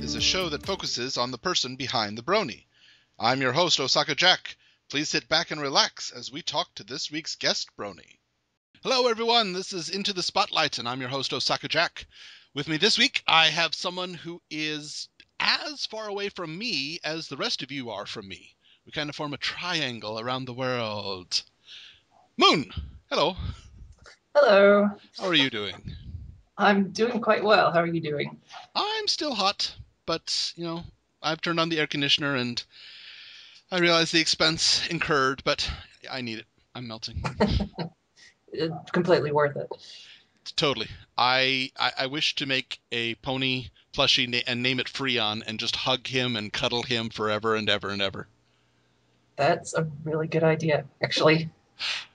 is a show that focuses on the person behind the brony. I'm your host, Osaka Jack. Please sit back and relax as we talk to this week's guest brony. Hello, everyone. This is Into the Spotlight, and I'm your host, Osaka Jack. With me this week, I have someone who is as far away from me as the rest of you are from me. We kind of form a triangle around the world. Moon! Hello. Hello. How are you doing? I'm doing quite well. How are you doing? I'm still hot, but, I've turned on the air conditioner and I realize the expense incurred, but I need it. I'm melting. It's completely worth it. Totally. I wish to make a pony plushie and name it Freon and just hug him and cuddle him forever and ever and ever. That's a really good idea, actually.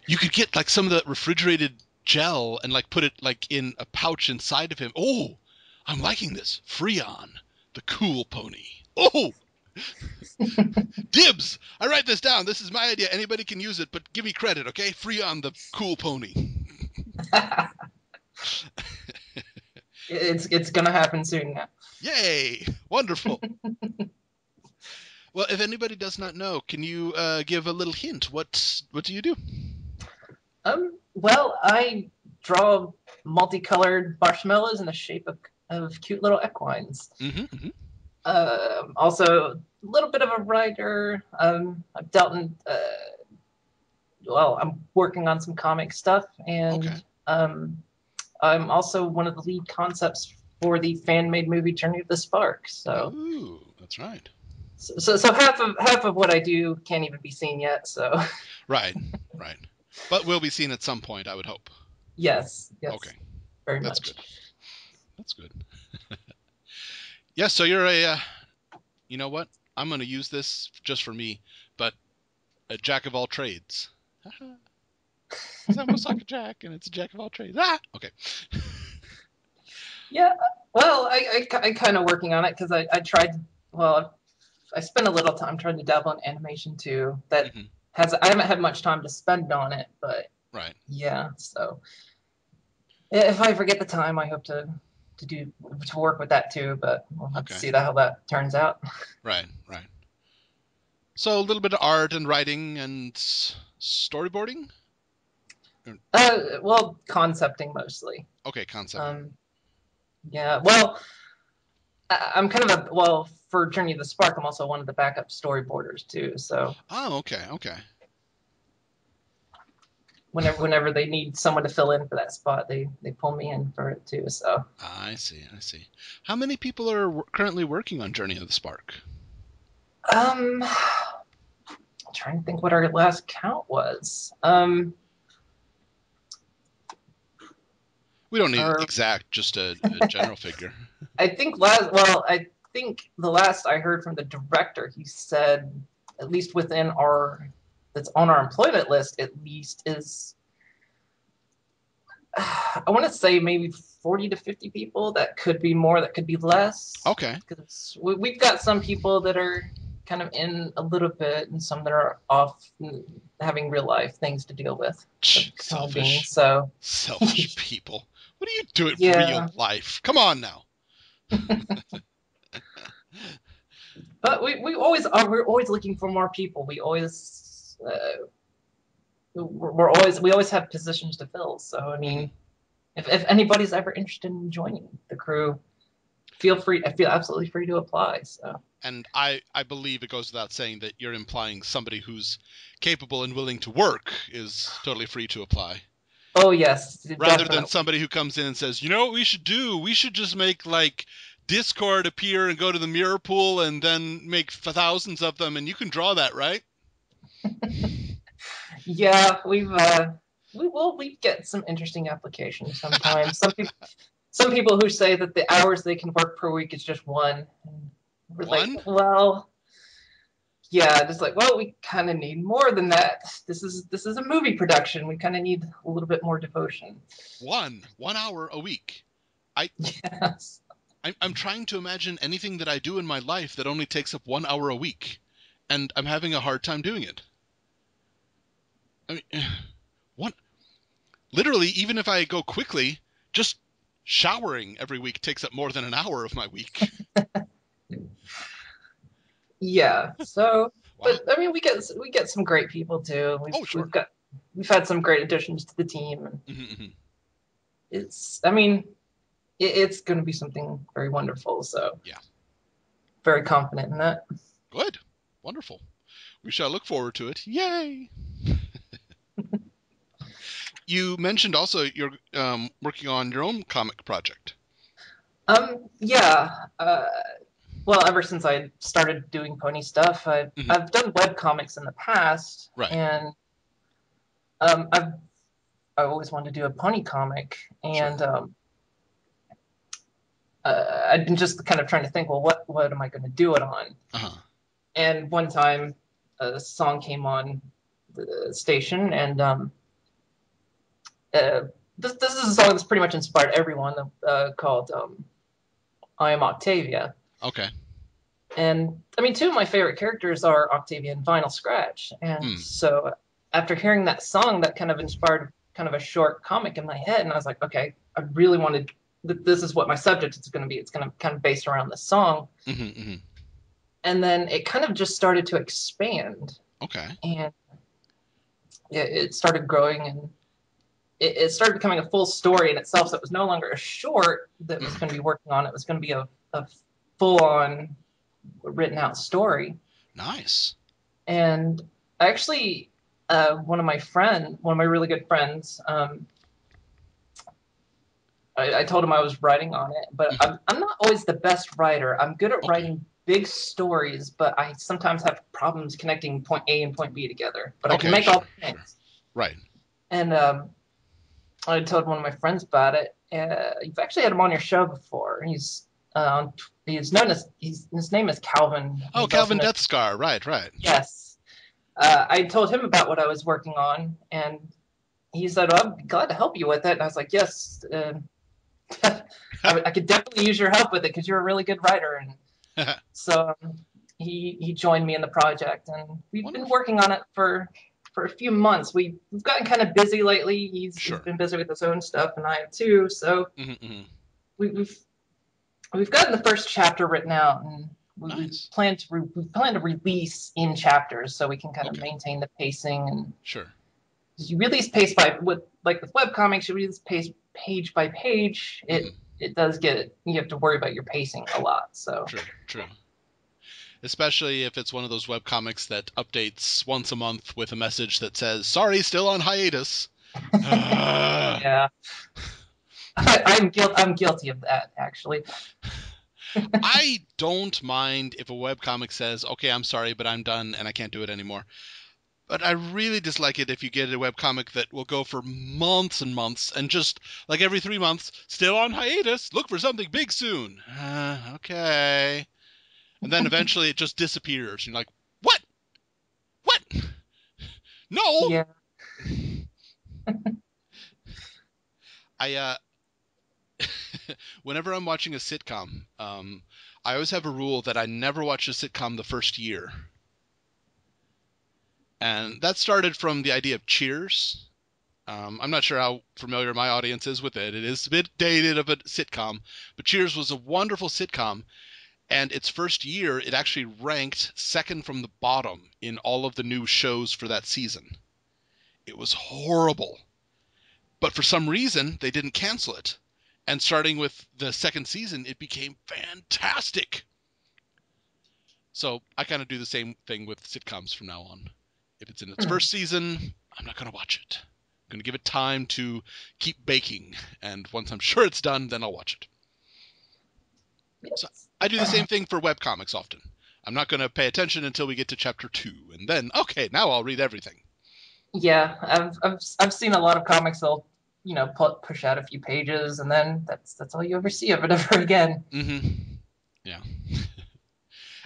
You could get like some of the refrigerated gel and like put it like in a pouch inside of him. Oh, I'm liking this. Freon, the cool pony. Oh, dibs! I write this down. This is my idea. Anybody can use it, but give me credit, okay? Freon, the cool pony. It's gonna happen soon now. Yay! Wonderful. Well, if anybody does not know, can you give a little hint? What do you do? Well, I draw multicolored marshmallows in the shape of cute little equines. Mm-hmm. Also, a little bit of a writer. I've dealt in. I'm working on some comic stuff, and Okay. I'm also one of the lead concepts for the fan-made movie Journey of the Spark. Ooh, that's right. So half of what I do can't even be seen yet. So Right. But we'll be seen at some point, I would hope. yes, Okay, very that's much. good. That's good. Yeah, so you're you know what? I'm going to use this just for me, but a jack of all trades. Because I'm Osaka Jack, and it's a jack of all trades. Okay. Yeah, well, I kind of working on it because I tried. Well, I spent a little time trying to dabble in animation too. That Mm-hmm. has I haven't had much time to spend on it, but Right. yeah. So if I forget the time, I hope to work with that too. But we'll have to Okay. see how that turns out. Right. So a little bit of art and writing and storyboarding? Well, concepting mostly. Okay, concepting. Um, yeah. Well, I'm kind of for Journey of the Spark. I'm also one of the backup storyboarders too. So Oh, okay. whenever they need someone to fill in for that spot, they pull me in for it too. So I see. How many people are currently working on Journey of the Spark? I'm trying to think what our last count was. We don't need Our exact, just a general figure. I think the last I heard from the director, he said at least within our that's on our employment list at least is I want to say maybe 40 to 50 people. That could be more, that could be less. Okay. Because we've got some people that are kind of in a little bit and some that are off having real life things to deal with for the time being. Selfish. So, Selfish people. What do you do in real yeah. life? Come on now. But we always are, we're always looking for more people. We always have positions to fill. So, I Mm-hmm. mean, if anybody's ever interested in joining the crew, feel free. I feel absolutely free to apply. So. And I believe it goes without saying that you're implying somebody who's capable and willing to work is totally free to apply. Oh yes, Rather than definitely. somebody who comes in and says, you know what we should do? We should just make like Discord appear and go to the mirror pool and then make thousands of them and you can draw that, right? Yeah, we get some interesting applications sometimes. Some people who say that the hours they can work per week is just one. And we're like, One? well, yeah, just like, well, we kind of need more than that. This is a movie production. We kind of need a little bit more devotion. One hour a week. I Yes. I'm trying to imagine anything that I do in my life that only takes up 1 hour a week, and I'm having a hard time doing it. I mean, one literally, even if I go quickly, just showering every week takes up more than an hour of my week. Yeah. So, Wow. but I mean, we get some great people too. Oh, sure. We've had some great additions to the team, and Hmm. I mean, it's going to be something very wonderful. So, Yeah. very confident in that. Good. Wonderful. We shall look forward to it. Yay! You mentioned also you're working on your own comic project. Yeah. Well, ever since I started doing pony stuff, Hmm. I've done web comics in the past, Right. and I've I always wanted to do a pony comic, Sure. and I've been just kind of trying to think, well, what am I going to do it on? Uh-huh. And one time, a song came on the station, and uh, this is a song that's pretty much inspired everyone, called "I Am Octavia." Okay. And I mean, two of my favorite characters are Octavia and Vinyl Scratch, and Hmm. so after hearing that song, that kind of inspired kind of a short comic in my head, and I was like, okay, I really wanted. This is what my subject is going to be. It's going to kind of based around this song, Hmm. Hmm. and then it kind of just started to expand, Okay. and it started growing, and it started becoming a full story in itself. So it was no longer a short that was going to be working on. It was going to be a full on written out story. Nice. And I actually, one of my really good friends, I told him I was writing on it, but Hmm. I'm not always the best writer. I'm good at Okay. writing big stories, but I sometimes have problems connecting point A and point B together. But I can Okay. make all Sure. the Sure. points. Right. And I told one of my friends about it. You've actually had him on your show before. He's known as his name is Calvin. Oh, He's also Calvin known. Death Scar. Right. Right. Yes. I told him about what I was working on, and he said, well, "I'm glad to help you with it." And I was like, "Yes, I could definitely use your help with it because you're a really good writer." And so he joined me in the project, and we've been Wonderful. working on it for a few months. We've gotten kind of busy lately. He's Sure. been busy with his own stuff, and I have too. So Hmm. Hmm. we, we've gotten the first chapter written out, and Nice. we plan to release in chapters so we can kind of Okay. maintain the pacing. And Sure. you release with web comics, you release page by page. Hmm. It does get you have to worry about your pacing a lot. So True. True. Especially if it's one of those web comics that updates once a month with a message that says, "Sorry, still on hiatus." Ah. yeah, I'm guilty of that actually. I don't mind if a web comic says, "Okay, I'm sorry, but I'm done and I can't do it anymore." But I really dislike it if you get a web comic that will go for months and months and just like every 3 months, still on hiatus. Look for something big soon. Okay. And then eventually it just disappears. You're like, what? What? No. Yeah, I whenever I'm watching a sitcom, I always have a rule that I never watch a sitcom the first year. And that started from the idea of Cheers. I'm not sure how familiar my audience is with it. It is a bit dated of a sitcom, but Cheers was a wonderful sitcom. And its first year, it actually ranked second from the bottom in all of the new shows for that season. It was horrible. But for some reason, they didn't cancel it. And starting with the second season, it became fantastic. So I kind of do the same thing with sitcoms from now on. If it's in its hmm. first season, I'm not going to watch it. I'm going to give it time to keep baking. And once I'm sure it's done, then I'll watch it. So Yes. I do the same thing for webcomics often. I'm not going to pay attention until we get to chapter 2. And then, okay, now I'll read everything. Yeah, I've seen a lot of comics. They'll push out a few pages, and then that's all you ever see of it ever again. Mm-hmm. Yeah.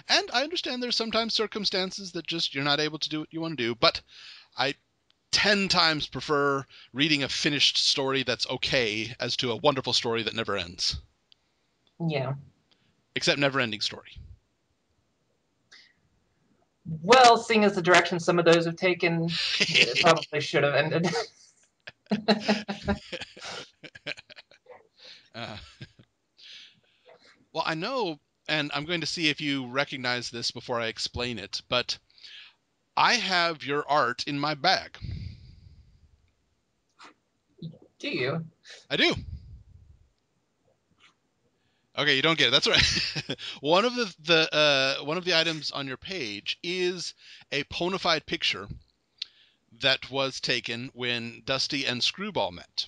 And I understand there's sometimes circumstances that just you're not able to do what you want to do. But I 10 times prefer reading a finished story that's okay as to a wonderful story that never ends. Yeah. Except Never Ending Story. Well, seeing as the direction some of those have taken, it probably should have ended. uh, well, I know and I'm going to see if you recognize this before I explain it, but I have your art in my bag. Do you? I do. Okay, you don't get it. That's right. One of the items on your page is a bona fide picture that was taken when Dusty and Screwball met.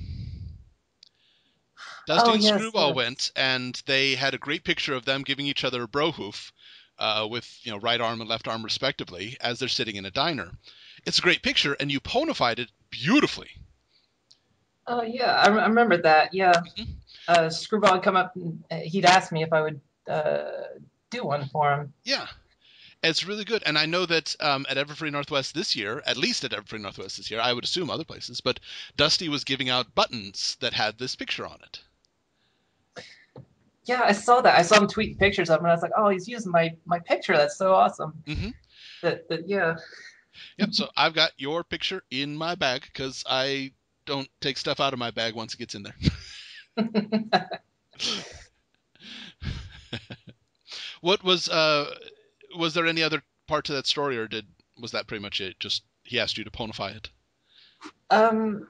Dusty Oh and yes, Screwball yes. went, and they had a great picture of them giving each other a bro hoof, with right arm and left arm respectively, as they're sitting in a diner. It's a great picture, and you ponified it beautifully. Oh yeah, I remember that. Yeah, Mhm. Screwball would come up and he'd ask me if I would do one for him. Yeah, it's really good, and I know that at Everfree Northwest this year, at least at Everfree Northwest this year, I would assume other places, but Dusty was giving out buttons that had this picture on it. Yeah, I saw that. I saw him tweet pictures of him, and I was like, oh, he's using my picture. That's so awesome. Hmm. That yeah. Yep. So I've got your picture in my bag because I don't take stuff out of my bag once it gets in there. What was there any other part to that story, or was that pretty much it? Just he asked you to ponify it. um.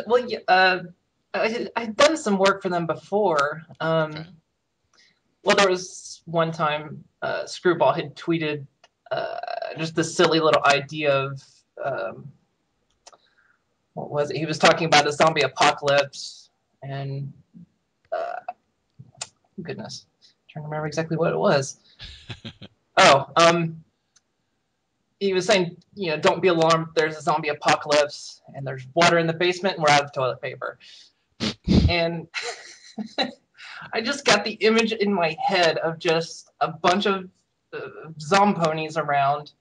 Well, yeah, I'd done some work for them before. Okay. Well, there was one time Screwball had tweeted uh, just this silly little idea of um, what was it? He was talking about a zombie apocalypse, and goodness, I'm trying to remember exactly what it was. Oh, he was saying, don't be alarmed. There's a zombie apocalypse, and there's water in the basement, and we're out of toilet paper. And I just got the image in my head of just a bunch of zomponies around,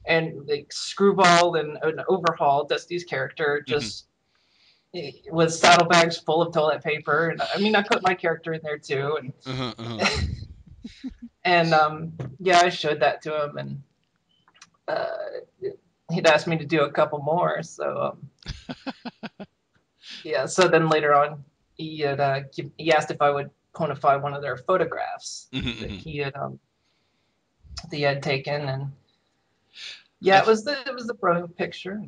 and like Screwball and an Overhaul, Dusty's character, Hmm. just with saddlebags full of toilet paper. And I mean, I put my character in there too, Uh-huh, uh-huh. and yeah, I showed that to him, and uh, he'd asked me to do a couple more. So yeah, so then later on, he asked if I would quantify one of their photographs Hmm. that Hmm. he had taken, and I yeah, th- it was the bro picture.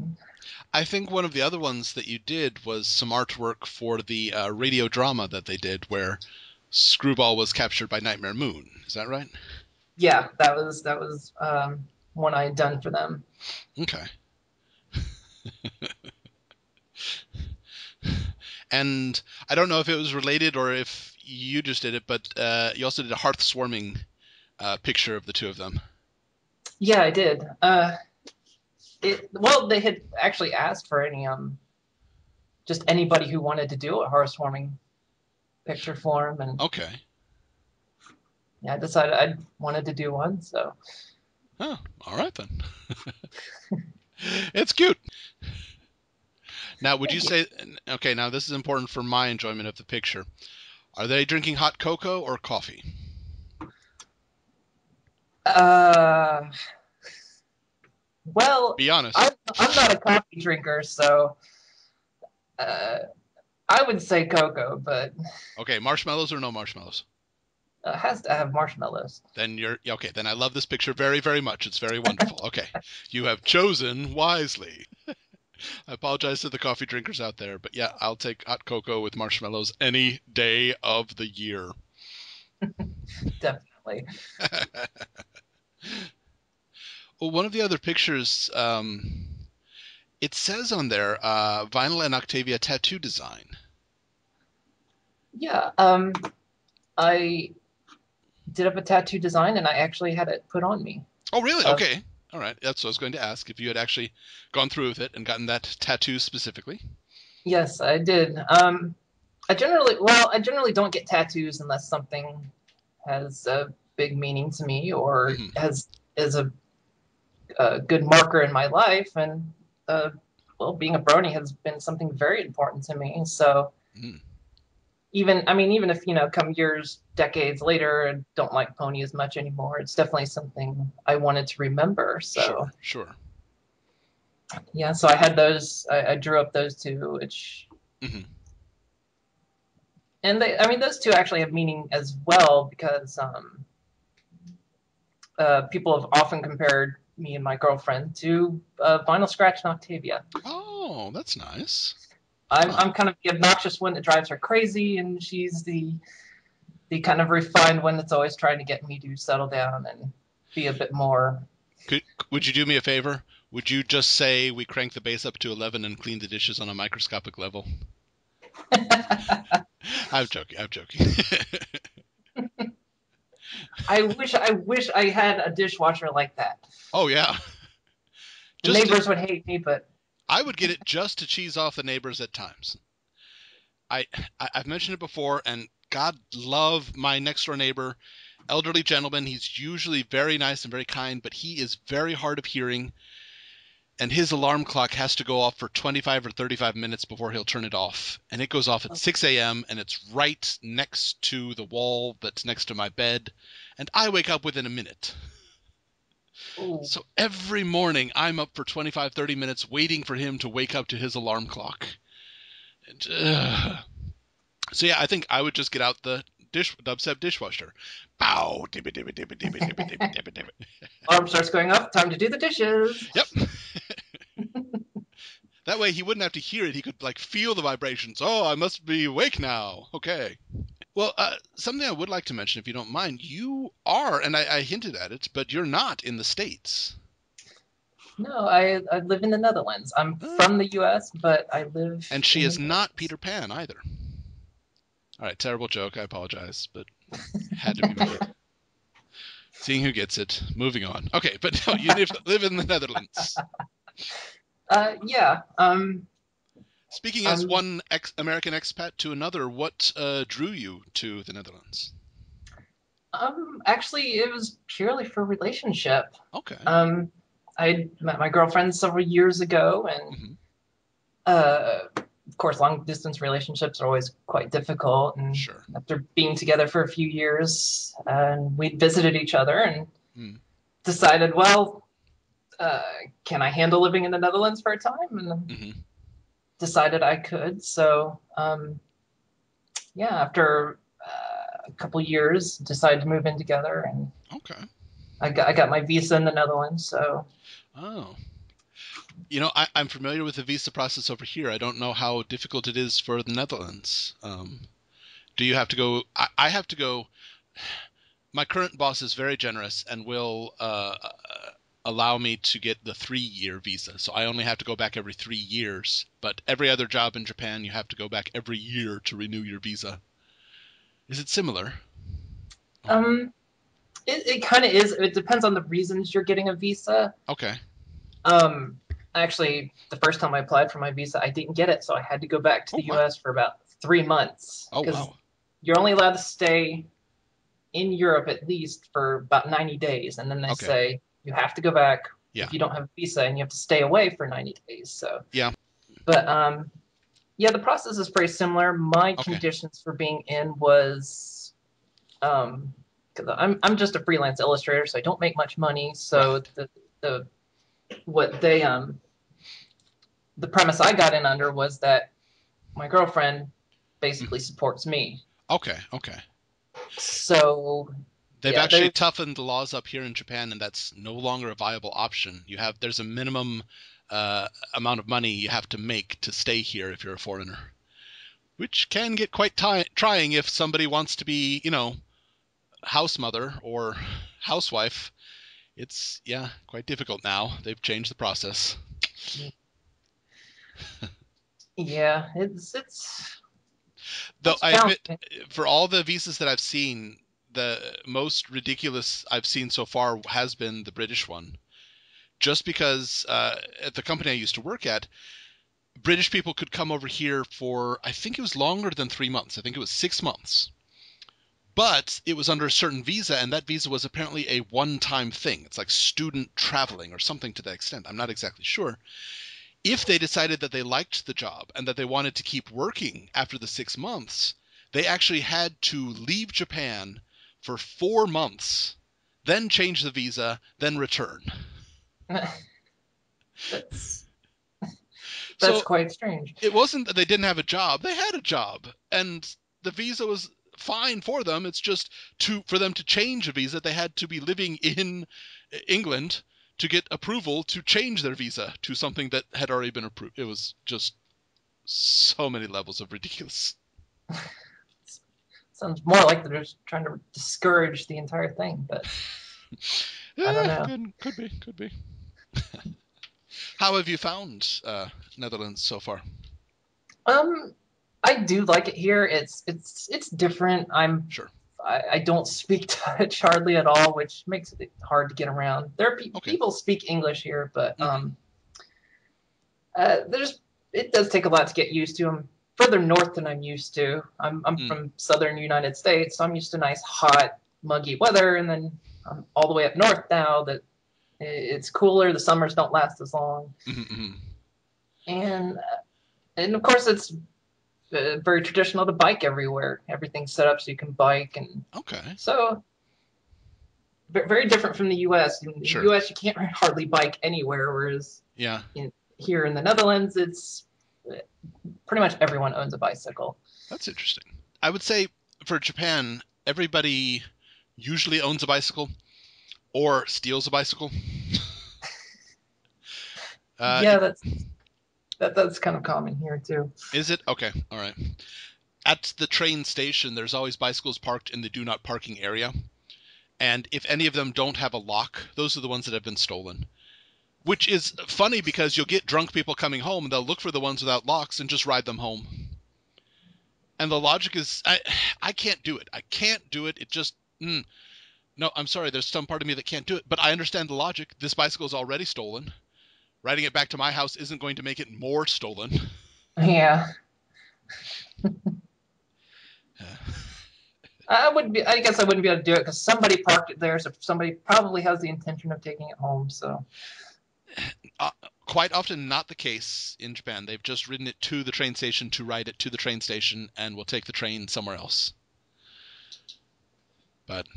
I think one of the other ones that you did was some artwork for the radio drama that they did, where Screwball was captured by Nightmare Moon. Is that right? Yeah, that was one I had done for them. Okay. And I don't know if it was related or if you just did it, but you also did a hearth swarming picture of the two of them. Yeah, I did. Well, they had actually asked for any just anybody who wanted to do a horse warming picture for him, and Okay. yeah, I decided I wanted to do one. So Oh, all right then. It's cute. Now, would you thank you. say, okay, now this is important for my enjoyment of the picture. Are they drinking hot cocoa or coffee? Uh, well, Be honest. I'm not a coffee drinker, so uh, I would say cocoa, but Okay, marshmallows or no marshmallows? it has to have marshmallows. Then you're okay. Then I love this picture very, very much. It's very wonderful. Okay, you have chosen wisely. I apologize to the coffee drinkers out there, but yeah, I'll take hot cocoa with marshmallows any day of the year. Definitely. Well, one of the other pictures, it says on there, Vinyl and Octavia tattoo design. Yeah. I did up a tattoo design, and I actually had it put on me. Oh, really? Of Okay. All right. That's what I was going to ask, if you had actually gone through with it and gotten that tattoo specifically. Yes, I did. I generally don't get tattoos unless something has a big meaning to me or Hmm. has is a good marker in my life. And uh, well, being a brony has been something very important to me. So Mm. even if come years, decades later, I don't like pony as much anymore, it's definitely something I wanted to remember. So Sure, sure. yeah, so I had those. I drew up those two, which Hmm. And those two actually have meaning as well because people have often compared me and my girlfriend to Vinyl Scratch and Octavia. Oh, that's nice. I'm kind of the obnoxious one that drives her crazy, and she's the kind of refined one that's always trying to get me to settle down and be a bit more. Would you do me a favor? Would you just say we crank the bass up to 11 and clean the dishes on a microscopic level? I'm joking. I'm joking. I wish I had a dishwasher like that. Oh yeah. The neighbors would hate me, but I would get it just to cheese off the neighbors at times. I've mentioned it before, and God love my next door neighbor, elderly gentleman. He's usually very nice and very kind, but he is very hard of hearing, and his alarm clock has to go off for 25 or 35 minutes before he'll turn it off. And it goes off at 6 a.m., and it's right next to the wall that's next to my bed, and I wake up within a minute. ooh. So every morning I'm up for 25, 30 minutes waiting for him to wake up to his alarm clock. And, so yeah, I think I would just get out the dubstep dishwasher. Bow, dibby, dibby, dibby, dibby, dibby, dibby, dibby, dibby. Alarm starts going off. Time to do the dishes. Yep. That way he wouldn't have to hear it. He could like feel the vibrations. Oh, I must be awake now. Okay. Well, something I would like to mention, if you don't mind, you are, and I hinted at it, but you're not in the States. No, I live in the Netherlands. I'm from the U.S., but I live. And she in is the not Peter Pan either. All right, terrible joke. I apologize, but had to be made. Seeing who gets it. Moving on. Okay, but no, you live in the Netherlands. Yeah. Speaking as one American expat to another, what drew you to the Netherlands? Actually, it was purely for relationship. Okay. I met my girlfriend several years ago, and Mm-hmm. Of course, long distance relationships are always quite difficult. And Sure. after being together for a few years, and we visited each other and decided, well, can I handle living in the Netherlands for a time? And decided I could. So, yeah, after a couple years, decided to move in together, and Okay. I got my visa in the Netherlands. So, Oh. You know, I'm familiar with the visa process over here. I don't know how difficult it is for the Netherlands. Do you have to go? I have to go. My current boss is very generous and will allow me to get the 3-year visa. So I only have to go back every 3 years. But every other job in Japan, you have to go back every year to renew your visa. Is it similar? it kind of is. It depends on the reasons you're getting a visa. Okay. Actually, the first time I applied for my visa, I didn't get it, so I had to go back to the wow. U.S. for about 3 months Oh, because wow. you're only allowed to stay in Europe at least for about 90 days, and then they Okay. say you have to go back Yeah. if you don't have a visa, and you have to stay away for 90 days. So Yeah. but yeah, the process is pretty similar. My Okay. conditions for being in was because I'm just a freelance illustrator, so I don't make much money. So Right. the what they the premise I got in under was that my girlfriend basically supports me. Okay. Okay. So They've yeah, actually toughened the laws up here in Japan, and that's no longer a viable option. There's a minimum amount of money you have to make to stay here if you're a foreigner, which can get quite trying if somebody wants to be, house mother or housewife. It's quite difficult now. They've changed the process. yeah, it's Though I admit, challenging. for all the visas that I've seen, the most ridiculous I've seen so far has been the British one. Just because at the company I used to work at, British people could come over here for, I think it was longer than 3 months. I think it was 6 months. But it was under a certain visa, and that visa was apparently a one-time thing. It's like student traveling or something to that extent. I'm not exactly sure. If they decided that they liked the job and that they wanted to keep working after the 6 months, they actually had to leave Japan for 4 months, then change the visa, then return. that's So quite strange. it wasn't that they didn't have a job. They had a job. And the visa was fine for them. It's just for them to change a visa, they had to be living in England to get approval to change their visa to something that had already been approved. It was just so many levels of ridiculous. Sounds more like they're just trying to discourage the entire thing, but I don't know. Could be. How have you found Netherlands so far? I do like it here. It's different. Sure. I don't speak Dutch hardly at all, which makes it hard to get around. There are Okay. people speak English here, but it does take a lot to get used to. I'm further north than I'm used to. I'm from southern United States, so I'm used to nice, hot, muggy weather, and then I'm all the way up north now that it's cooler. The summers don't last as long, and of course it's very traditional to bike everywhere. Everything's set up so you can bike, and so very different from the U.S. In the U.S., you can't hardly bike anywhere, whereas here in the Netherlands, it's pretty much everyone owns a bicycle. That's interesting. I would say for Japan, everybody usually owns a bicycle or steals a bicycle. That's kind of common here too. Is it? Okay, all right. At the train station, there's always bicycles parked in the do not parking area. And if any of them don't have a lock, those are the ones that have been stolen. Which is funny because you'll get drunk people coming home and they'll look for the ones without locks and just ride them home. And the logic is, I can't do it. I can't do it. It just, no, I'm sorry. There's some part of me that can't do it. But I understand the logic. This bicycle is already stolen. Riding it back to my house isn't going to make it more stolen. Yeah. I guess I wouldn't be able to do it because somebody parked it there, so somebody probably has the intention of taking it home. So, quite often not the case in Japan. They've just ridden it to the train station to ride it to the train station, and will take the train somewhere else. But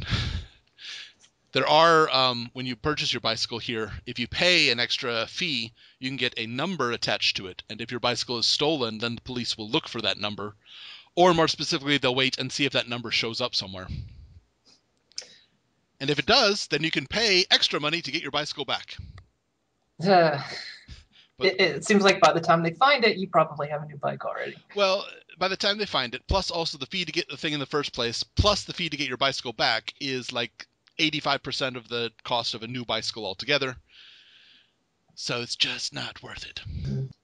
there are, when you purchase your bicycle here, if you pay an extra fee, you can get a number attached to it. And if your bicycle is stolen, then the police will look for that number. Or more specifically, they'll wait and see if that number shows up somewhere. And if it does, then you can pay extra money to get your bicycle back. It seems like by the time they find it, you probably have a new bike already. Well, by the time they find it, plus also the fee to get the thing in the first place, plus the fee to get your bicycle back is like 85% of the cost of a new bicycle altogether. So it's just not worth it.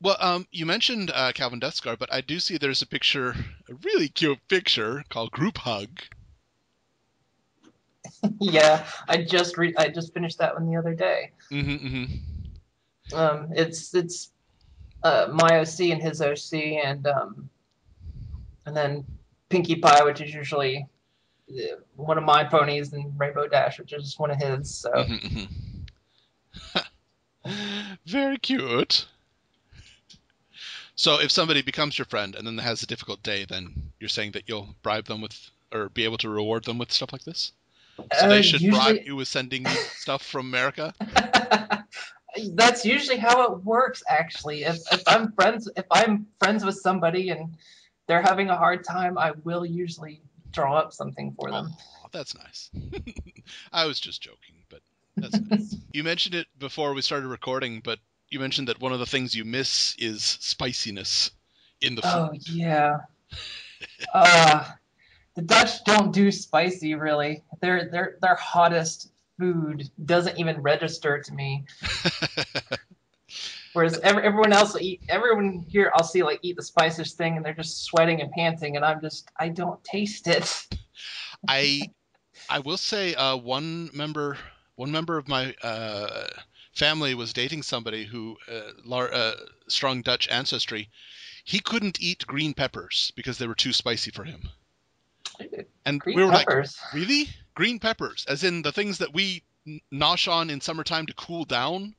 Well, you mentioned Calvin Death Scar, but I do see there's a picture, a really cute picture called Group Hug. Yeah, I just finished that one the other day. It's my OC and his OC, and then Pinkie Pie, which is usually one of my ponies, and Rainbow Dash, which is one of his. So very cute. So if somebody becomes your friend and then has a difficult day, then you're saying that you'll bribe them with, or be able to reward them with stuff like this? So they should bribe you with sending you stuff from America? That's usually how it works, actually. If I'm friends with somebody and they're having a hard time, I will usually draw up something for them. Oh, that's nice. I was just joking, but that's nice. You mentioned it before we started recording, but you mentioned that one of the things you miss is spiciness in the food. Oh, yeah. The Dutch don't do spicy, really. Their hottest food doesn't even register to me. Whereas everyone else will eat, everyone here I'll see like eat the spiciest thing and they're just sweating and panting, and I don't taste it. I will say one member of my family was dating somebody who strong Dutch ancestry. He couldn't eat green peppers because they were too spicy for him. And we were peppers. Like, really? Green peppers, as in the things that we nosh on in summertime to cool down,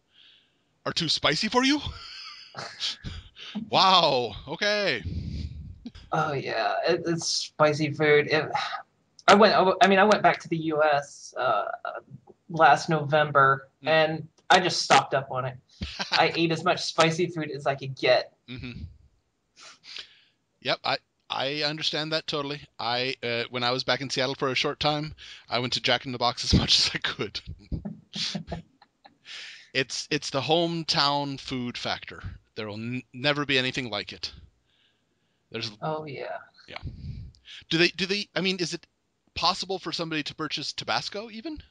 are too spicy for you? Wow. Okay. Oh yeah, it's spicy food. I went back to the U.S. Last November, and I just stocked up on it. I ate as much spicy food as I could get. Yep, I understand that totally. When I was back in Seattle for a short time, I went to Jack in the Box as much as I could. It's the hometown food factor. There will never be anything like it. There's Oh yeah. Yeah. Do they I mean, is it possible for somebody to purchase Tabasco even?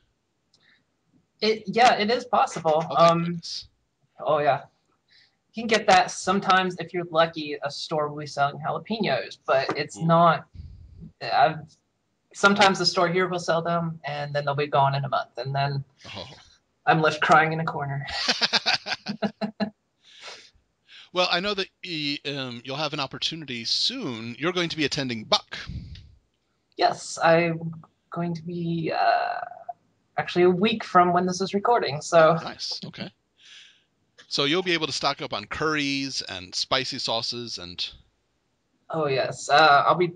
It is possible. Oh, thank goodness. Oh yeah. You can get that sometimes if you're lucky. A store will be selling jalapenos, but it's Ooh. not. I've, sometimes the store here will sell them, and then they'll be gone in a month, and then Oh. I'm left crying in a corner. Well, I know that you'll have an opportunity soon. You're going to be attending Buck. Yes, I'm going to be actually a week from when this is recording. Oh, So, nice. Okay. So you'll be able to stock up on curries and spicy sauces and oh yes, I'll be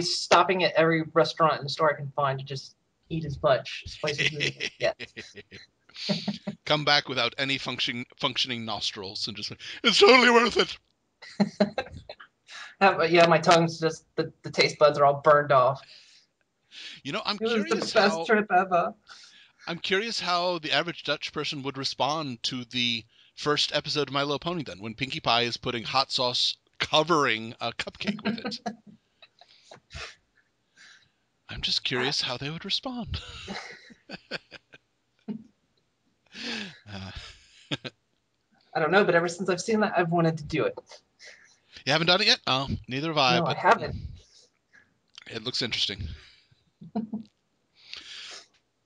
stopping at every restaurant in the store I can find to just eat as much spicy food as I can get. come back without any functioning nostrils and just like, it's totally worth it. Yeah, my tongue's just the taste buds are all burned off. You know, It was the best trip ever. I'm curious how the average Dutch person would respond to the first episode of My Little Pony then, when Pinkie Pie is putting hot sauce covering a cupcake with it. I'm just curious how they would respond. Uh, I don't know, but ever since I've seen that, I've wanted to do it. you haven't done it yet? Oh, neither have I, No, I but haven't. it looks interesting.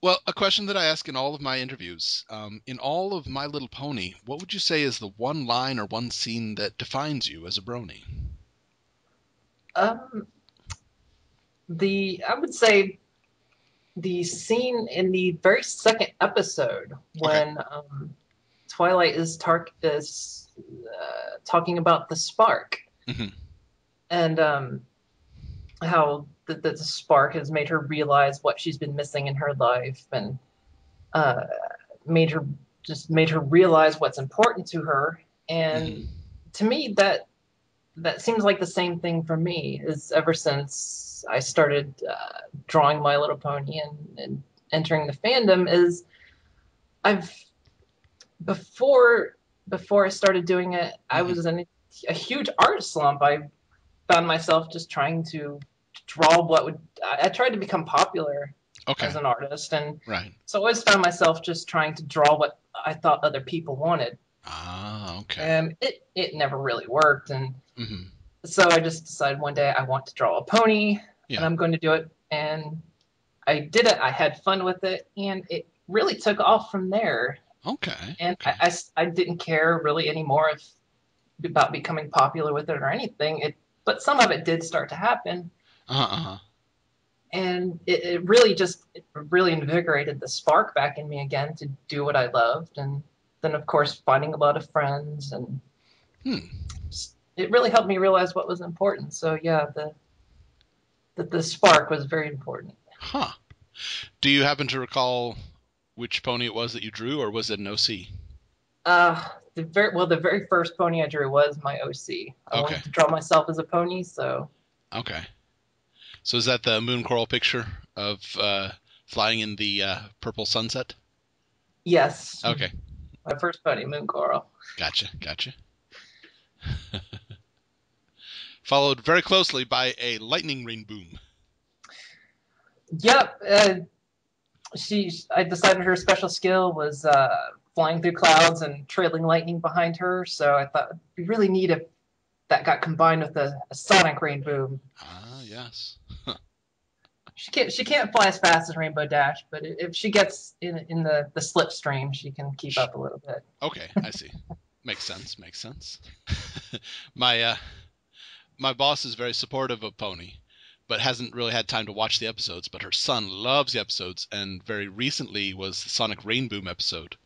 Well, a question that I ask in all of my interviews, in all of My Little Pony, what would you say is the one line or one scene that defines you as a brony? Um, I would say the scene in the very second episode Okay. when Twilight is talking about the spark Hmm. and how the spark has made her realize what she's been missing in her life and uh, made her made her realize what's important to her. And Hmm. to me, that seems like the same thing for me. Is ever since I started drawing My Little Pony and entering the fandom, is I've before before I started doing it, I Hmm. was in a huge art slump. I found myself just trying to draw what would I tried to become popular Okay. as an artist, and Right. so I always found myself just trying to draw what I thought other people wanted, Ah, okay. and it never really worked. And Hmm. so I just decided one day I want to draw a pony, and Yeah. I'm going to do it. And I did it. I had fun with it, and it really took off from there. Okay. And Okay. I didn't care really anymore about becoming popular with it or anything. But some of it did start to happen, Uh-huh. and it really invigorated the spark back in me again to do what I loved. And then of course finding a lot of friends, and Hmm. it really helped me realize what was important. So yeah, the spark was very important. Huh. Do you happen to recall which pony it was that you drew, or was it an OC? The very first pony I drew was my OC. I Okay. wanted to draw myself as a pony, so Okay. So is that the moon coral picture of flying in the purple sunset? yes, Okay. my first pony, Moon Coral. Gotcha. Gotcha. Followed very closely by a lightning rain boom. Yep, I decided her special skill was flying through clouds and trailing lightning behind her. So I thought it'd be really neat if that got combined with a sonic rain boom. Ah, yes. She can't fly as fast as Rainbow Dash, but if she gets in the slipstream, she can keep up a little bit. Okay, I see. Makes sense. Makes sense. my my boss is very supportive of Pony, but hasn't really had time to watch the episodes. But her son loves the episodes, and very recently was the Sonic Rain Boom episode.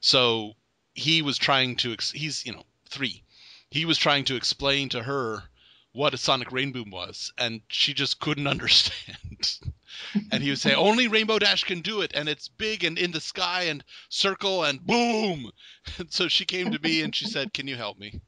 So he was trying to he's 3. He was trying to explain to her what a sonic rain boom was, and she just couldn't understand. And he would say only Rainbow Dash can do it, and it's big and in the sky and circle and boom. And so she came to me and she said, can you help me?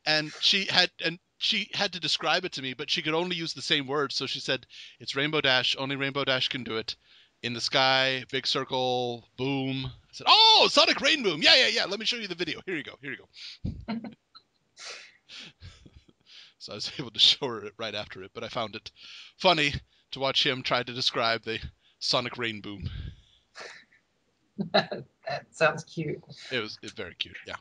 and she had to describe it to me, but she could only use the same words. So she said, "It's Rainbow Dash. Only Rainbow Dash can do it. In the sky, big circle, boom." I said, "Oh, Sonic Rain Boom. Yeah, yeah, yeah. Let me show you the video. Here you go. Here you go." So I was able to show her it right after it, but I found it funny to watch him try to describe the Sonic Rain Boom. That sounds cute. It was very cute. Yeah.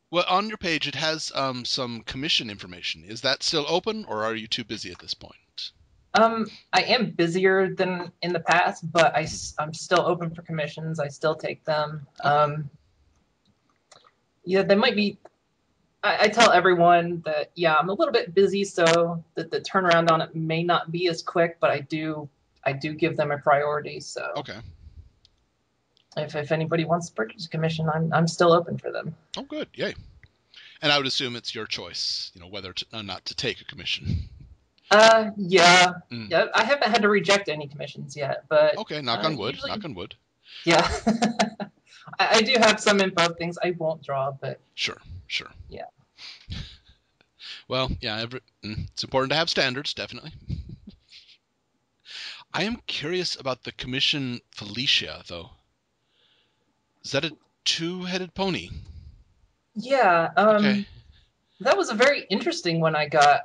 Well, on your page it has some commission information. Is that still open, or are you too busy at this point? I am busier than in the past, but I'm still open for commissions. I still take them. Okay. Yeah, they might be. I tell everyone that yeah, I'm a little bit busy, so that the turnaround on it may not be as quick, but I do give them a priority. So Okay. if anybody wants to purchase a commission, I'm still open for them. Oh, good. Yay. And I would assume it's your choice, whether or not to take a commission. Yeah, Mm. yeah. I haven't had to reject any commissions yet, but Okay, knock on wood. usually, Knock on wood. yeah. I do have some info things I won't draw, but Sure, sure. yeah. Well, yeah, it's important to have standards, definitely. I am curious about the commission Felicia, though. Is that a two-headed pony? Yeah, Okay. that was a very interesting one I got.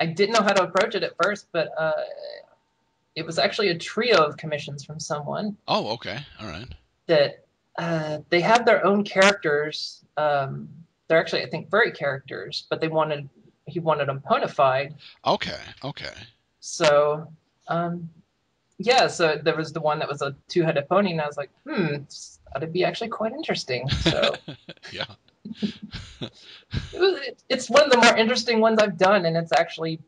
I didn't know how to approach it at first, but it was actually a trio of commissions from someone Oh, okay. All right. that they had their own characters. They're actually, I think, furry characters, but he wanted them ponified. Okay, okay. So, yeah, so there was the one that was a two-headed pony, and I was like, that'd be actually quite interesting. So Yeah. it's one of the more interesting ones I've done, and it's actually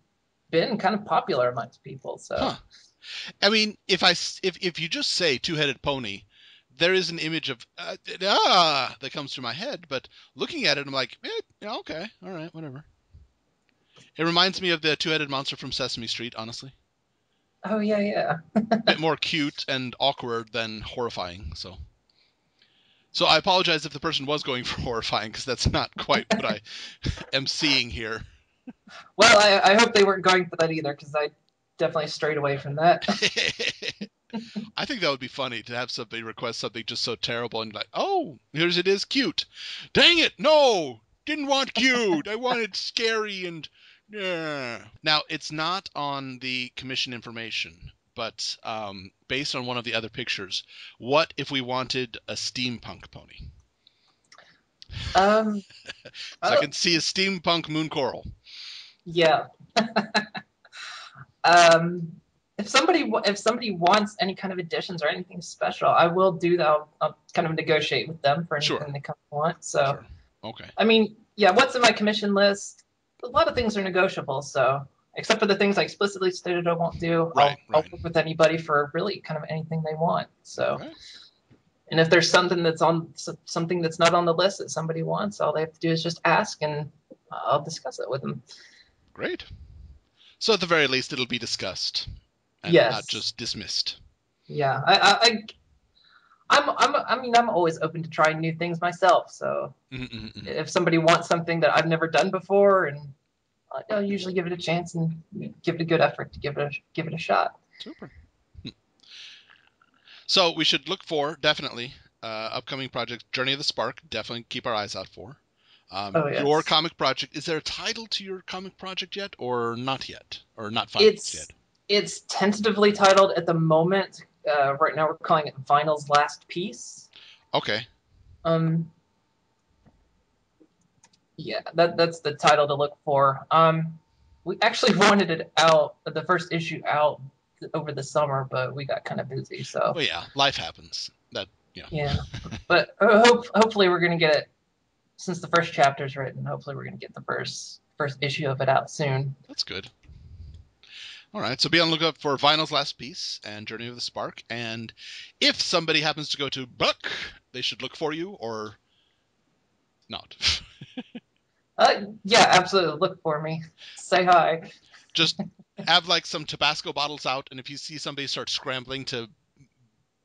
been kind of popular amongst people. So Huh. I mean, if you just say two-headed pony, there is an image of that comes to my head, but looking at it, I'm like, yeah, okay, all right, whatever. It reminds me of the two-headed monster from Sesame Street, honestly. oh yeah, yeah. Bit more cute and awkward than horrifying. So I apologize if the person was going for horrifying, because that's not quite what I am seeing here. Well, I hope they weren't going for that either, because I definitely strayed away from that. I think that would be funny to have somebody request something just so terrible and like, oh, here's it is cute. Dang it, no, didn't want cute. I wanted scary and yeah. Now it's not on the commission information, but based on one of the other pictures, what if we wanted a steampunk pony? Um, So I can see a steampunk moon coral. yeah. um, if somebody wants any kind of additions or anything special, I will do that. I'll kind of negotiate with them for Sure, anything they kind of want. So, sure. Okay. I mean, yeah, what's in my commission list? A lot of things are negotiable. So, except for the things I explicitly stated I won't do, Right, I'll right. work with anybody for really kind of anything they want. So, Okay. and if there's something that's not on the list that somebody wants, all they have to do is just ask, and I'll discuss it with them. Great. So at the very least, it'll be discussed and not Yes. just dismissed. Yeah. I mean, I'm always open to trying new things myself. So Mm-mm-mm. if somebody wants something that I've never done before, and I'll usually give it a chance and give it a good effort to give it a shot. Super. So we should look for, definitely, upcoming project Journey of the Spark. Definitely keep our eyes out for. Oh Your yes. comic project, is there a title to your comic project yet, or not yet? Or not finalized yet? It's tentatively titled at the moment. Right now we're calling it Vinyl's Last Piece. Okay. Um, yeah, that's the title to look for. We actually wanted it out, the first issue out over the summer, but we got kind of busy. So Well, yeah, life happens. yeah, but hopefully we're gonna get it since the first chapter's written. Hopefully we're gonna get the first issue of it out soon. That's good. All right, so be on the lookout for Vinyl's Last Piece and Journey of the Spark. And if somebody happens to go to Buck, they should look for you or not. Yeah, absolutely. Look for me. Say hi. Just have like some Tabasco bottles out, and if you see somebody start scrambling to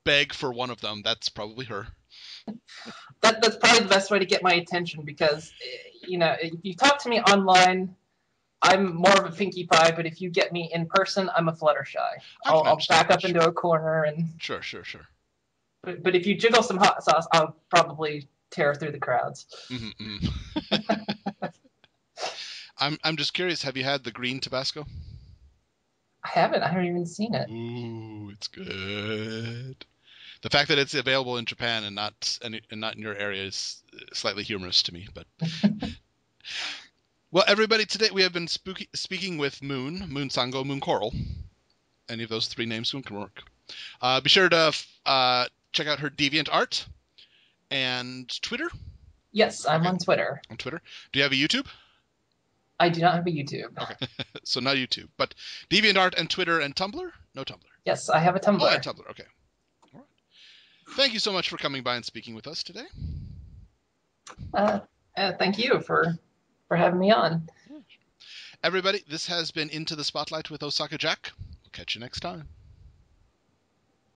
beg for one of them, that's probably her. That's probably the best way to get my attention because, if you talk to me online, I'm more of a Pinkie Pie, but if you get me in person, I'm a Fluttershy. I can I'll understand back that. up into a corner and. Sure. But if you jiggle some hot sauce, I'll probably tear through the crowds. Mm-hmm. I'm just curious. Have you had the green Tabasco? I haven't even seen it. Ooh, it's good. The fact that it's available in Japan and not in your area is slightly humorous to me. But well, everybody, today we have been speaking with Moon Sango, Moon Coral. Any of those three names can work. Be sure to check out her Deviant Art and Twitter. Yes, I'm on Twitter. On Twitter. Do you have a YouTube? I do not have a YouTube. Okay, so not YouTube, but DeviantArt and Twitter and Tumblr? No Tumblr. Yes, I have a Tumblr. Oh, and Tumblr. Okay. All right. Thank you so much for coming by and speaking with us today. Thank you for having me on. Everybody, this has been Into the Spotlight with Osaka Jack. We'll catch you next time.